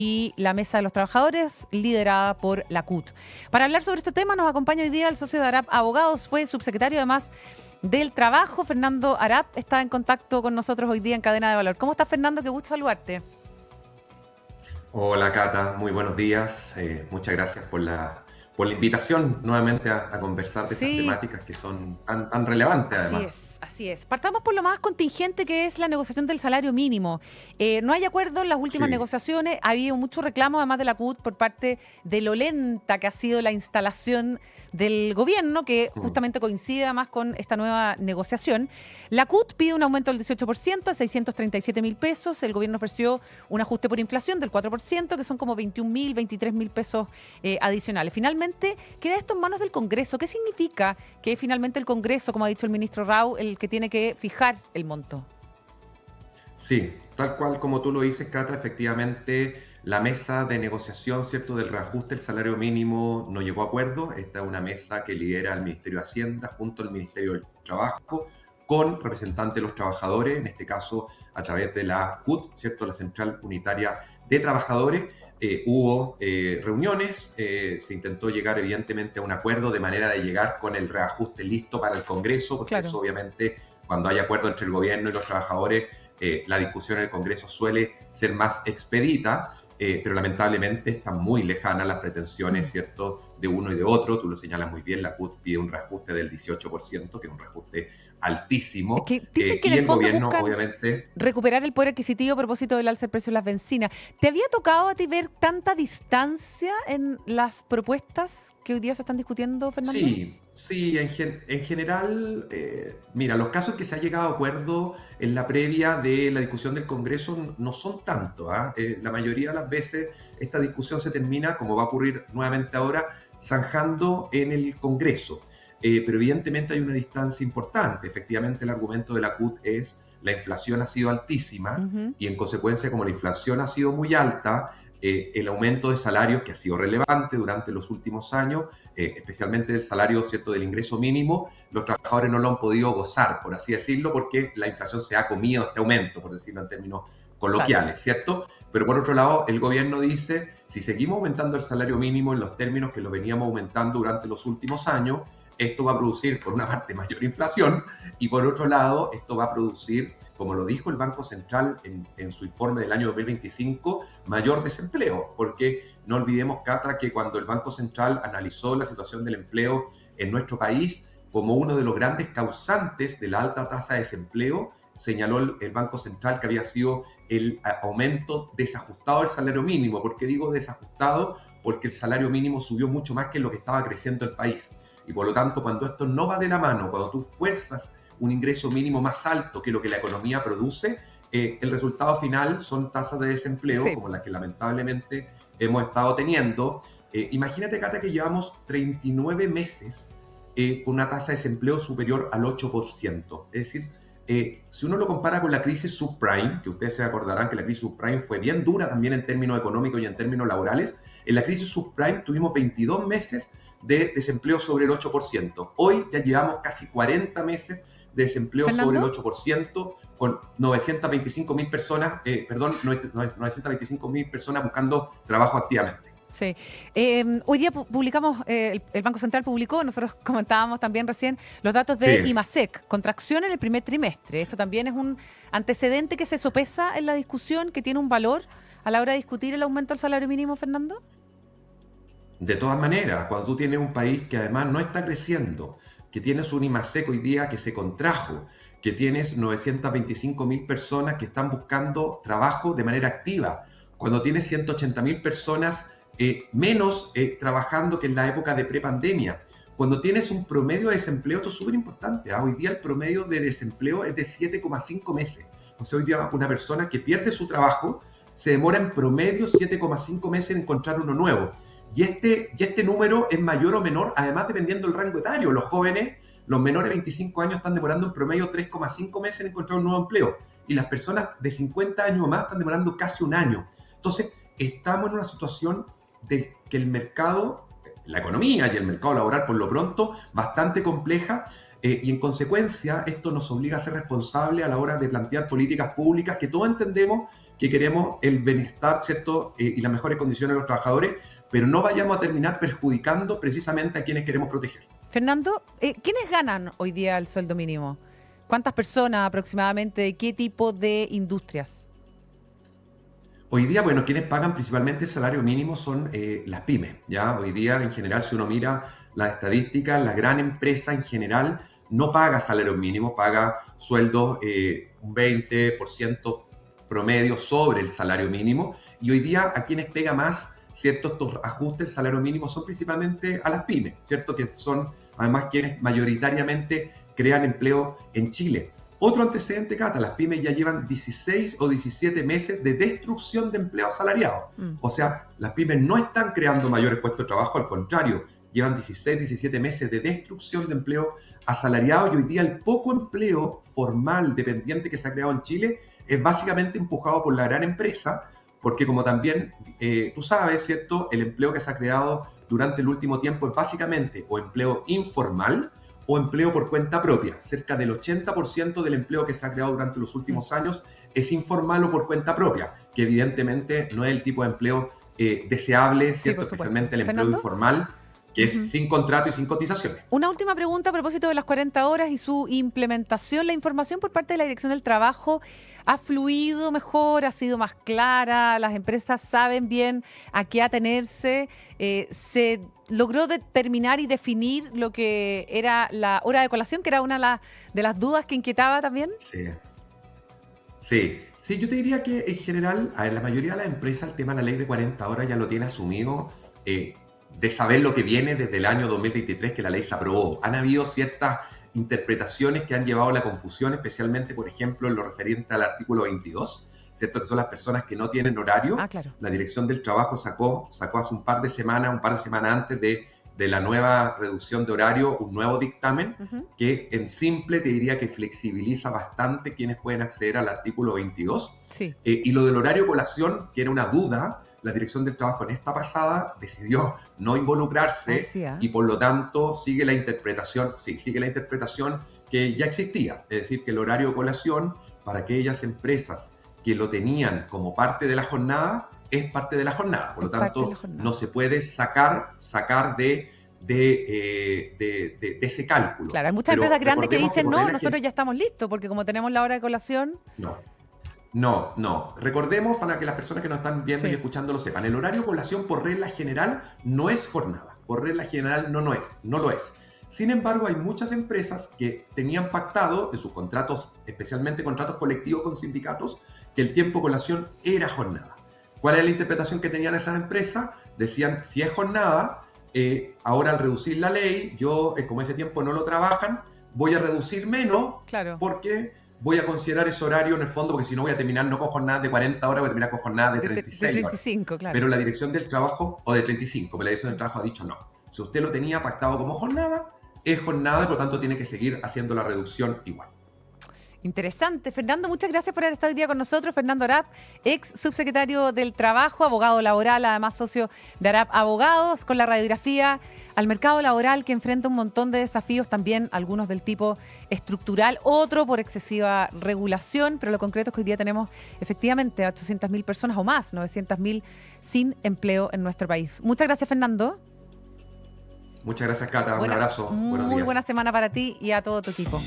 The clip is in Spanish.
y la Mesa de los Trabajadores, liderada por la CUT. Para hablar sobre este tema nos acompaña hoy día el socio de ARAP Abogados, fue subsecretario además del Trabajo, Fernando Arap, está en contacto con nosotros hoy día en Cadena de Valor. ¿Cómo estás, Fernando? Qué gusto saludarte. Hola Cata, muy buenos días. Muchas gracias por la invitación nuevamente a conversar de estas Sí, temáticas que son tan relevantes así además. es, así es. Partamos por lo más contingente que es la negociación del salario mínimo. No hay acuerdo en las últimas Sí. negociaciones. Ha habido mucho reclamo, además de la CUT, por parte de lo lenta que ha sido la instalación del gobierno, que Mm. justamente coincide además con esta nueva negociación. La CUT pide un aumento del 18% a 637.000 pesos. El gobierno ofreció un ajuste por inflación del 4%, que son como 21.000, 23.000 pesos adicionales. Finalmente, queda esto en manos del Congreso. ¿Qué significa que finalmente el Congreso, como ha dicho el ministro Rau, el que tiene que fijar el monto? Sí, tal cual como tú lo dices, Cata, efectivamente la mesa de negociación, ¿cierto?, del reajuste del salario mínimo no llegó a acuerdo. Esta es una mesa que lidera el Ministerio de Hacienda junto al Ministerio del Trabajo, con representantes de los trabajadores, en este caso a través de la CUT, ¿cierto?, la Central Unitaria de Trabajadores. Hubo reuniones, se intentó llegar evidentemente a un acuerdo de manera de llegar con el reajuste listo para el Congreso, porque eso Claro. obviamente cuando hay acuerdo entre el gobierno y los trabajadores, la discusión en el Congreso suele ser más expedita, pero lamentablemente están muy lejanas las pretensiones, Mm. ¿cierto?, de uno y de otro. Tú lo señalas muy bien, la CUT pide un reajuste del 18%, que es un reajuste Es altísimo, que dicen que en y el el fondo gobierno buscan obviamente. recuperar el poder adquisitivo a propósito del alza del precio de las bencinas. ¿Te había tocado a ti ver tanta distancia en las propuestas que hoy día se están discutiendo, Fernando? Sí, sí, en general, mira, los casos que se ha llegado a acuerdo en la previa de la discusión del Congreso no son tantos, ¿ah? La mayoría de las veces esta discusión se termina, como va a ocurrir nuevamente ahora, zanjando en el Congreso. Pero evidentemente hay una distancia importante. Efectivamente, el argumento de la CUT es la inflación ha sido altísima Ujú. y en consecuencia, como la inflación ha sido muy alta, el aumento de salarios que ha sido relevante durante los últimos años, especialmente del salario, ¿cierto?, del ingreso mínimo, los trabajadores no lo han podido gozar, por así decirlo, porque la inflación se ha comido este aumento, por decirlo en términos Claro. coloquiales, ¿cierto? Pero por otro lado, el gobierno dice, si seguimos aumentando el salario mínimo en los términos que lo veníamos aumentando durante los últimos años, esto va a producir, por una parte, mayor inflación y por otro lado, esto va a producir, como lo dijo el Banco Central en su informe del año 2025, mayor desempleo, porque no olvidemos, Cata, que cuando el Banco Central analizó la situación del empleo en nuestro país como uno de los grandes causantes de la alta tasa de desempleo, señaló el Banco Central que había sido el aumento desajustado del salario mínimo. ¿Por qué digo desajustado? Porque el salario mínimo subió mucho más que lo que estaba creciendo el país. Y por lo tanto, cuando esto no va de la mano, cuando tú fuerzas un ingreso mínimo más alto que lo que la economía produce, el resultado final son tasas de desempleo Sí. como las que lamentablemente hemos estado teniendo. Imagínate, Cata, que llevamos 39 meses con una tasa de desempleo superior al 8%. Es decir, si uno lo compara con la crisis subprime, que ustedes se acordarán que la crisis subprime fue bien dura también en términos económicos y en términos laborales, en la crisis subprime tuvimos 22 meses de desempleo sobre el 8%. Hoy ya llevamos casi 40 meses de desempleo sobre el Fernando. 8%, con 925.000 personas, 925.000 personas buscando trabajo activamente. Sí. Hoy día publicamos, el Banco Central publicó, nosotros comentábamos también recién, los datos de Sí, IMASEC, contracción en el primer trimestre. Esto también es un antecedente que se sopesa en la discusión, que tiene un valor a la hora de discutir el aumento del salario mínimo, Fernando. de todas maneras, cuando tú tienes un país que además no está creciendo, que tienes un IMASEC hoy día que se contrajo, que tienes 925.000 personas que están buscando trabajo de manera activa, cuando tienes 180.000 personas menos trabajando que en la época de prepandemia, cuando tienes un promedio de desempleo, esto es súper importante, ¿ah? Hoy día el promedio de desempleo es de 7,5 meses. O sea, hoy día una persona que pierde su trabajo se demora en promedio 7,5 meses en encontrar uno nuevo. Y este número es mayor o menor, además dependiendo del rango etario. Los jóvenes, los menores de 25 años están demorando en promedio 3,5 meses en encontrar un nuevo empleo. Y las personas de 50 años o más están demorando casi un año. Entonces, estamos en una situación de que el mercado, la economía y el mercado laboral, por lo pronto, bastante compleja. Y en consecuencia, esto nos obliga a ser responsables a la hora de plantear políticas públicas que todos entendemos que queremos el bienestar, ¿cierto? Y las mejores condiciones de los trabajadores, pero no vayamos a terminar perjudicando precisamente a quienes queremos proteger. Fernando, ¿quiénes ganan hoy día el sueldo mínimo? ¿Cuántas personas aproximadamente? ¿De qué tipo de industrias? Hoy día, bueno, quienes pagan principalmente el salario mínimo son las pymes, ¿ya? Hoy día, en general, si uno mira las estadísticas, la gran empresa en general no paga salario mínimo, paga sueldos un 20% promedio sobre el salario mínimo. Y hoy día, a quienes pega más, ¿cierto? Estos ajustes del salario mínimo son principalmente a las pymes, ¿cierto? Que son, además, quienes mayoritariamente crean empleo en Chile. Otro antecedente, Cata, las pymes ya llevan 16 o 17 meses de destrucción de empleo asalariado. O sea, las pymes no están creando mayores puestos de trabajo, al contrario, llevan 16, 17 meses de destrucción de empleo asalariado y hoy día el poco empleo formal dependiente que se ha creado en Chile es básicamente empujado por la gran empresa, porque como también tú sabes, ¿cierto? El empleo que se ha creado durante el último tiempo es básicamente o empleo informal o empleo por cuenta propia. Cerca del 80% del empleo que se ha creado durante los últimos años es informal o por cuenta propia, que evidentemente no es el tipo de empleo deseable, ¿cierto? Sí, especialmente el empleo ¿Fernando? Informal, que es sin contrato y sin cotizaciones. Una última pregunta a propósito de las 40 horas y su implementación. ¿La información por parte de la Dirección del Trabajo ha fluido mejor, ha sido más clara? ¿Las empresas saben bien a qué atenerse? ¿Se logró determinar y definir lo que era la hora de colación, que era una de las dudas que inquietaba también? Sí, yo te diría que en general, a ver, la mayoría de las empresas el tema de la ley de 40 horas ya lo tiene asumido, de saber lo que viene desde el año 2023 que la ley se aprobó. Han habido ciertas interpretaciones que han llevado a la confusión, especialmente, por ejemplo, en lo referente al artículo 22, ¿cierto? Que son las personas que no tienen horario. Claro. La Dirección del Trabajo sacó hace un par de semanas antes de la nueva reducción de horario, un nuevo dictamen que en simple te diría que flexibiliza bastante quienes pueden acceder al artículo 22. Sí. Y lo del horario colación, que era una duda, la Dirección del Trabajo en esta pasada decidió no involucrarse y por lo tanto sigue la interpretación que ya existía. Es decir, que el horario de colación para aquellas empresas que lo tenían como parte de la jornada es parte de la jornada. Por lo tanto, no se puede sacar de ese cálculo. Claro, hay muchas empresas grandes que dicen, no, nosotros ya estamos listos, porque como tenemos la hora de colación... No. Recordemos, para que las personas que nos están viendo y escuchando lo sepan, el horario de colación por regla general no es jornada. Por regla general no lo es. Sin embargo, hay muchas empresas que tenían pactado en sus contratos, especialmente contratos colectivos con sindicatos, que el tiempo de colación era jornada. ¿Cuál es la interpretación que tenían esas empresas? Decían, si es jornada, ahora al reducir la ley, yo, como ese tiempo no lo trabajan, voy a reducir menos porque voy a considerar ese horario en el fondo, porque si no voy a terminar no con jornadas de 40 horas, voy a terminar con jornadas de 36 de 35, horas. Pero la Dirección del Trabajo, o de 35, pero la Dirección del Trabajo ha dicho no. Si usted lo tenía pactado como jornada, es jornada y por lo tanto tiene que seguir haciendo la reducción igual. Interesante. Fernando, muchas gracias por haber estado hoy día con nosotros. Fernando Arap, ex subsecretario del Trabajo, abogado laboral, además socio de Arap Abogados, con la radiografía al mercado laboral que enfrenta un montón de desafíos, también algunos del tipo estructural, otro por excesiva regulación, pero lo concreto es que hoy día tenemos efectivamente a 800.000 personas o más, 900.000 sin empleo en nuestro país. Muchas gracias, Fernando. Muchas gracias, Cata. Un abrazo. Buenos días. Muy buena semana para ti y a todo tu equipo.